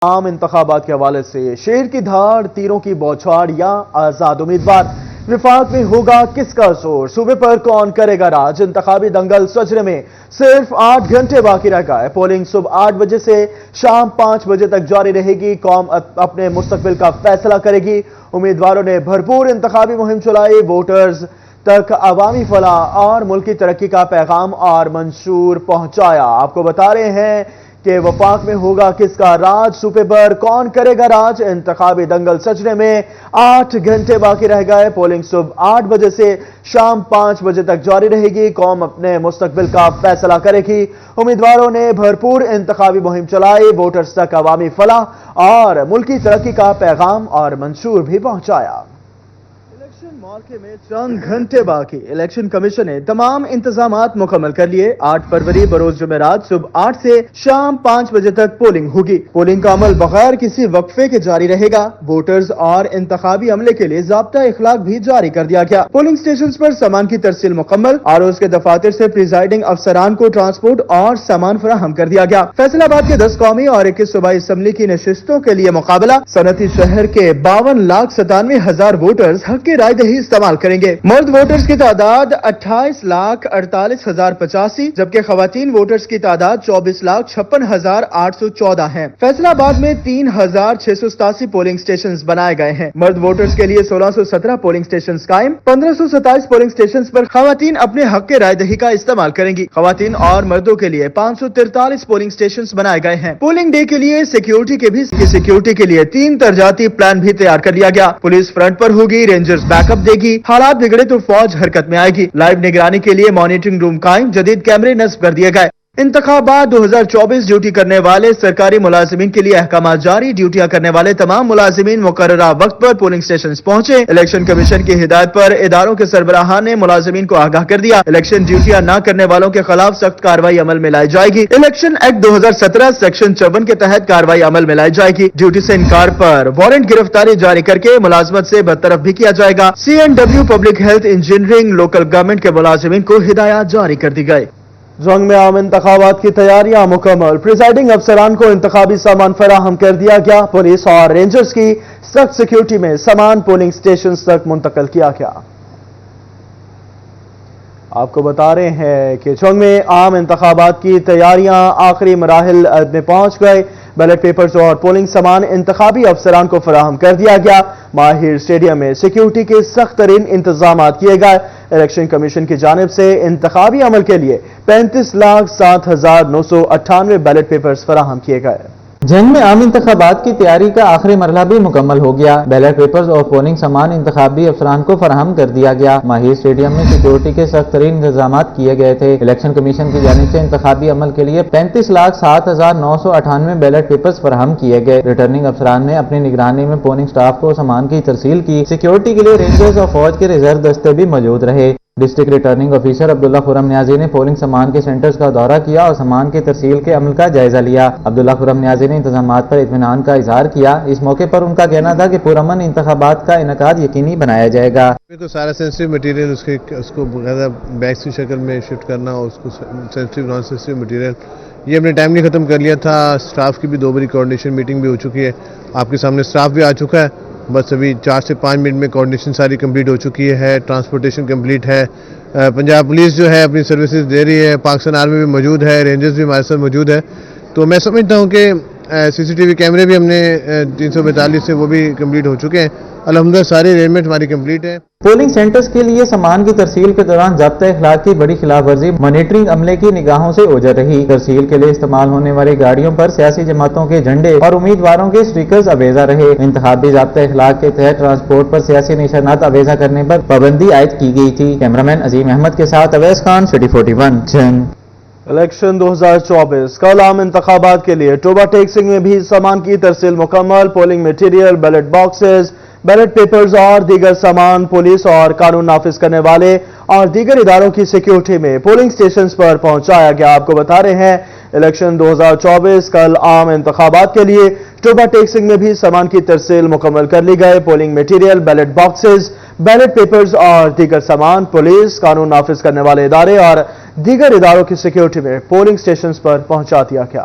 عام انتخابات کے حوالے سے شیر کی دھاڑ، تیروں کی بوچھاڑ یا آزاد امیدوار، وفاق میں ہوگا کس کا زور، صوبے پر کون کرے گا راج، انتخابی دنگل سجرے میں صرف 8 گھنٹے باقی رہ گئے، پولنگ صبح 8 بجے سے شام 5 بجے تک جاری رہے گی، قوم اپنے مستقبل کا فیصلہ کرے گی، امیدواروں نے بھرپور انتخابی مہم چلائی، ووٹرز تک عوامی فلاح اور ملکی ترقی کا پیغام اور منشور پہنچایا۔ آپ کو بتا رہے ہیں کہ وفاق میں ہوگا کس کا راج، صوبے پر کون کرے گا راج، انتخابی دنگل سجنے میں 8 گھنٹے باقی رہ گئے، پولنگ صبح 8 بجے سے شام 5 بجے تک جاری رہے گی، قوم اپنے مستقبل کا فیصلہ کرے گی، امیدواروں نے بھرپور انتخابی مہم چلائی، ووٹرز تک عوامی فلاح اور ملکی ترقی کا پیغام اور منشور بھی پہنچایا۔ مارکے میں چند گھنٹے باقی، الیکشن کمیشن نے تمام انتظامات مکمل کر لیے، 8 فروری بروز جمعرات صبح 8 سے شام 5 بجے تک پولنگ ہوگی، پولنگ کا عمل بغیر کسی وقفے کے جاری رہے گا، ووٹرز اور انتخابی عملے کے لیے ضابطہ اخلاق بھی جاری کر دیا گیا، پولنگ سٹیشنز پر سامان کی ترسیل مکمل، آرؤز کے دفاتر سے پریزائڈنگ افسران کو ٹرانسپورٹ اور سامان فراہم کر دیا گیا، فیصل آباد کے 10 قومی اور 21 صوبائی اسمبلی کی نشستوں کے لیے مقابلہ، صنعتی شہر کے 52,97,000 ووٹرز حق کی رائے دہی استعمال کریں گے، مرد ووٹرز کی تعداد 28,48,085 جبکہ خواتین ووٹرز کی تعداد 24,56,814 ہے، فیصل آباد میں 3,687 پولنگ سٹیشنز بنائے گئے ہیں، مرد ووٹرز کے لیے 1,617 پولنگ سٹیشنز قائم، 1,527 پولنگ سٹیشنز پر خواتین اپنے حق کے رائے دہی کا استعمال کریں گی، خواتین اور مردوں کے لیے 543 پولنگ سٹیشنز بنائے گئے ہیں، پولنگ ڈے کے لیے سیکیورٹی کے لیے 3 ترجیحاتی پلان بھی تیار کر لیا گیا، پولیس فرنٹ پر ہوگی، رینجرز بیک اپ دے گی، حالات بگڑے تو فوج حرکت میں آئے گی، لائیو نگرانی کے لیے مانیٹرنگ روم قائم، جدید کیمرے نصب کر دیے گئے، انتخابات 2024 ڈیوٹی کرنے والے سرکاری ملازمین کے لیے احکامات جاری، ڈیوٹیاں کرنے والے تمام ملازمین مقررہ وقت پر پولنگ سٹیشنز پہنچے، الیکشن کمیشن کی ہدایت پر اداروں کے سربراہان نے ملازمین کو آگاہ کر دیا، الیکشن ڈیوٹیاں نہ کرنے والوں کے خلاف سخت کارروائی عمل میں لائی جائے گی، الیکشن ایکٹ 2017 سیکشن 54 کے تحت کارروائی عمل میں لائی جائے گی، ڈیوٹی سے انکار پر وارنٹ گرفتاری جاری کر کے ملازمت سے برطرف بھی کیا جائے گا، CNW public health engineering local government کے ملازمین کو ہدایات جاری کر دی گئی۔ زنگ میں عام انتخابات کی تیاریاں مکمل، پریزائڈنگ افسران کو انتخابی سامان فراہم کر دیا گیا، پولیس اور رینجرز کی سخت سیکیورٹی میں سامان پولنگ سٹیشنز تک منتقل کیا گیا۔ آپ کو بتا رہے ہیں کہ زنگ میں عام انتخابات کی تیاریاں آخری مراحل میں پہنچ گئے، بیلٹ پیپرز اور پولنگ سامان انتخابی افسران کو فراہم کر دیا گیا، ماہر اسٹیڈیم میں سیکیورٹی کے سخت ترین انتظامات کیے گئے، الیکشن کمیشن کی جانب سے انتخابی عمل کے لیے 35,07,998 بیلٹ پیپرز فراہم کیے گئے۔ جنگ میں عام انتخابات کی تیاری کا آخری مرحلہ بھی مکمل ہو گیا، بیلٹ پیپرز اور پولنگ سامان انتخابی افسران کو فراہم کر دیا گیا، ماہر اسٹیڈیم میں سیکیورٹی کے سخت ترین انتظامات کیے گئے تھے، الیکشن کمیشن کی جانب سے انتخابی عمل کے لیے 35,07,998 بیلٹ پیپرز فراہم کیے گئے، ریٹرننگ افسران نے اپنی نگرانی میں پولنگ سٹاف کو سامان کی ترسیل کی، سیکیورٹی کے لیے رینجرز اور فوج کے ریزرو دستے بھی موجود رہے، ڈسٹرکٹ ریٹرننگ آفیسر عبداللہ خرم نیازی نے پولنگ سامان کے سینٹرز کا دورہ کیا اور سامان کی ترسیل کے عمل کا جائزہ لیا، عبداللہ خرم نیازی نے انتظامات پر اطمینان کا اظہار کیا، اس موقع پر ان کا کہنا تھا کہ پرامن انتخابات کا انعقاد یقینی بنایا جائے گا۔ سارا سینسٹیو مٹیریل اس کو بیگز کی شکل میں شفٹ کرنا اور اس کو سینسٹیو نان سینسٹیو مٹیریل یہ ہم نے ٹائملی ختم کر لیا تھا، سٹاف کی بھی 2 باری کوارڈینیشن میٹنگ بھی ہو چکی ہے، آپ کے سامنے سٹاف بھی آ چکا ہے، بس ابھی 4 سے 5 منٹ میں کوارڈینیشن ساری کمپلیٹ ہو چکی ہے، ٹرانسپورٹیشن کمپلیٹ ہے، پنجاب پولیس جو ہے اپنی سروسز دے رہی ہے، پاکستان آرمی بھی موجود ہے، رینجرز بھی ہمارے ساتھ موجود ہے، تو میں سمجھتا ہوں کہ CCTV کیمرے بھی ہم نے 342 سے وہ بھی کمپلیٹ ہو چکے ہیں، الحمدللہ ساری ارینجمنٹ ہماری کمپلیٹ ہے۔ پولنگ سینٹرز کے لیے سامان کی ترسیل کے دوران ضابطہ اخلاق کی بڑی خلاف ورزی مانیٹرنگ عملے کی نگاہوں سے اوجھل رہی، ترسیل کے لیے استعمال ہونے والی گاڑیوں پر سیاسی جماعتوں کے جھنڈے اور امیدواروں کے سٹیکرز آویزاں رہے، انتخابی ضابطہ اخلاق کے تحت ٹرانسپورٹ پر سیاسی نشانات آویزاں کرنے پر پابندی عائد کی گئی تھی۔ کیمرامین عظیم احمد کے ساتھ اویس خان، سٹی 41 جنگ۔ الیکشن 2024 کل عام انتخابات کے لیے ٹوبہ ٹیکسنگ میں بھی سامان کی ترسیل مکمل، polling material, belt boxes, ballot papers اور دیگر سامان پولیس اور قانون نافذ کرنے والے اور دیگر اداروں کی سیکیورٹی میں پولنگ سٹیشنز پر پہنچایا گیا۔ آپ کو بتا رہے ہیں الیکشن 2024 کل عام انتخابات کے لیے ٹوبہ ٹیکسنگ میں بھی سامان کی ترسیل مکمل کر لی گئے، polling material, belt boxes, ballot papers اور دیگر سامان پولیس، قانون نافذ کرنے والے ادارے اور دیگر اداروں کی سیکیورٹی میں پولنگ سٹیشنز پر پہنچا دیا گیا۔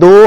2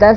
10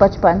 55,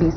20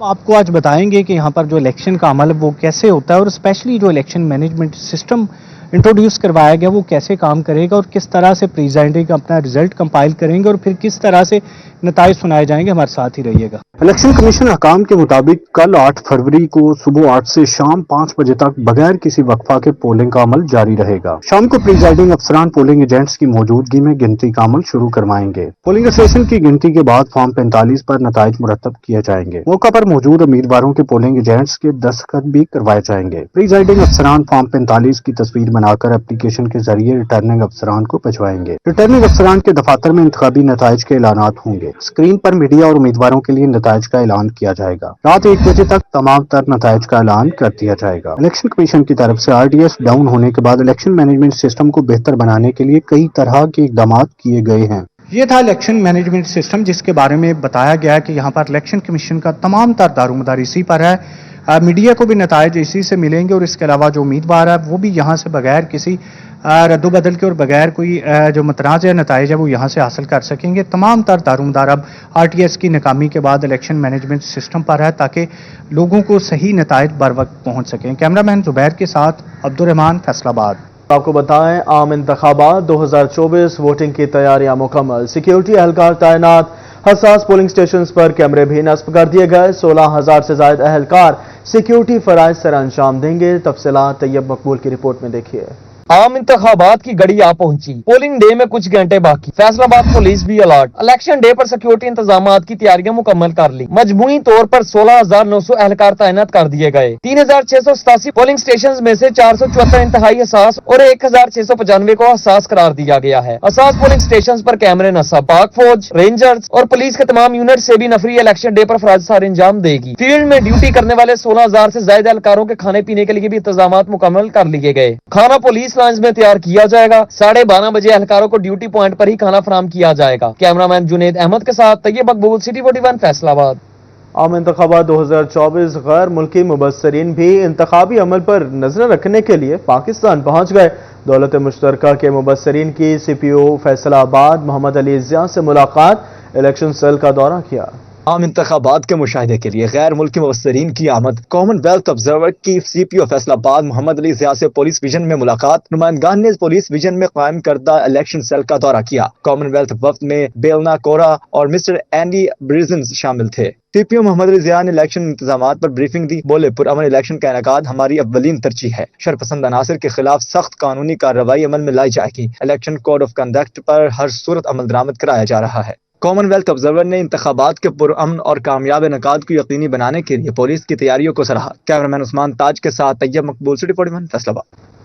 آپ کو آج بتائیں گے کہ یہاں پر جو الیکشن کا عمل وہ کیسے ہوتا ہے اور اسپیشلی جو الیکشن مینجمنٹ سسٹم انٹروڈیوس کروایا گیا وہ کیسے کام کرے گا اور کس طرح سے پریزائڈنگ اپنا رزلٹ کمپائل کریں گے اور پھر کس طرح سے نتائج سنائے جائیں گے. ہمارے ساتھ ہی رہیے گا. الیکشن کمیشن حکام کے مطابق کل 8 فروری کو صبح 8 سے شام 5 بجے تک بغیر کسی وقفہ کے پولنگ کا عمل جاری رہے گا. شام کو پریزائڈنگ افسران پولنگ ایجنٹس کی موجودگی میں گنتی کا عمل شروع کروائیں گے. پولنگ اسٹیشن کی گنتی کے بعد فارم 45 پر نتائج مرتب کیے جائیں گے. موقع پر موجود امیدواروں کے پولنگ ایجنٹس کے دستخط بھی کروائے جائیں گے. پریزائڈنگ افسران فارم 45 کی تصویر بنا کر اپلیکیشن کے ذریعے ریٹرننگ افسران کو بھجوائیں گے. ریٹرننگ افسران کے دفاتر میں انتخابی نتائج کے اعلانات ہوں گے. اسکرین پر میڈیا اور امیدواروں کے لیے نتائج کا اعلان کیا جائے گا. رات 1 بجے تک تمام تر نتائج کا اعلان کر دیا جائے گا. الیکشن کمیشن کی طرف سے RDS ڈاؤن ہونے کے بعد الیکشن مینجمنٹ سسٹم کو بہتر بنانے کے لیے کئی طرح کے اقدامات کیے گئے ہیں. یہ تھا الیکشن مینجمنٹ سسٹم جس کے بارے میں بتایا گیا کہ یہاں پر الیکشن کمیشن کا تمام تر دارومدار اسی پر ہے. میڈیا کو بھی نتائج اسی سے ملیں گے اور اس کے علاوہ جو امیدوار ہے وہ بھی یہاں سے بغیر کسی رد و بدل کے اور بغیر کوئی جو متنازع نتائج ہے وہ یہاں سے حاصل کر سکیں گے. تمام تر دارومدار اب RTS کی ناکامی کے بعد الیکشن مینجمنٹ سسٹم پر ہے تاکہ لوگوں کو صحیح نتائج بر وقت پہنچ سکیں. کیمرامین زبیر کے ساتھ عبدالرحمان، فیصل آباد. آپ کو بتائیں عام انتخابات 2024 ووٹنگ کی تیاریاں مکمل. سیکیورٹی اہلکار تعینات. حساس پولنگ سٹیشنز پر کیمرے بھی نصب کر دیے گئے. 16,000 سے زائد اہلکار سیکیورٹی فرائض سر انجام دیں گے. تفصیلات طیب مقبول کی رپورٹ میں دیکھیے. عام انتخابات کی گھڑی آ پہنچی. پولنگ ڈے میں کچھ گھنٹے باقی. فیصل آباد پولیس بھی الرٹ. الیکشن ڈے پر سیکیورٹی انتظامات کی تیاریاں مکمل کر لی. مجموعی طور پر 16,900 اہلکار تعینات کر دیے گئے. 3,687 پولنگ سٹیشنز میں سے 474 انتہائی حساس اور 1,695 کو حساس قرار دیا گیا ہے. حساس پولنگ سٹیشنز پر کیمرے نصب. پاک فوج، رینجرز اور پولیس کے تمام یونٹ سے بھی نفری الیکشن ڈے پر فرائض سر انجام دے گی. فیلڈ میں ڈیوٹی کرنے والے 16,000 سے زائد اہلکاروں کے کھانے پینے کے لیے بھی انتظامات مکمل کر لیے گئے. کھانا پولیس لانچ میں تیار کیا جائے گا. 12:30 بجے اہلکاروں کو ڈیوٹی پوائنٹ پر ہی کھانا فراہم کیا جائے گا. کیمرامین جنید احمد کے ساتھ طیب مقبول، سٹی 41، فیصل آباد. عام انتخابات 2024 غیر ملکی مبصرین بھی انتخابی عمل پر نظر رکھنے کے لیے پاکستان پہنچ گئے. دولت مشترکہ کے مبصرین کی CPO فیصل آباد محمد علی ضیاء سے ملاقات. الیکشن سیل کا دورہ کیا. عام انتخابات کے مشاہدے کے لیے غیر ملکی مبصرین کی آمد. کامن ویلتھ آبزرور کی CPO فیصل آباد محمد علی ضیاء سے پولیس ویژن میں ملاقات. نمائندگان نے پولیس ویژن میں قائم کردہ الیکشن سیل کا دورہ کیا. کامن ویلتھ وفد میں بیلنا کورا اور مسٹر اینڈی بریزنز شامل تھے. CPO محمد علی ضیاء نے الیکشن انتظامات پر بریفنگ دی. بولے پرامن الیکشن کا انعقاد ہماری اولین ترجیح ہے. شرپسند عناصر کے خلاف سخت قانونی کارروائی عمل میں لائی جائے گی. الیکشن کوڈ آف کنڈکٹ پر ہر صورت عمل درآمد کرایا جا رہا ہے. کامن ویلتھ آبزرور نے انتخابات کے پرامن اور کامیاب انعقاد کو یقینی بنانے کے لیے پولیس کی تیاریوں کو سراہا. کیمرامین عثمان تاج کے ساتھ طیب مقبول، سٹی 41، فیصل آباد.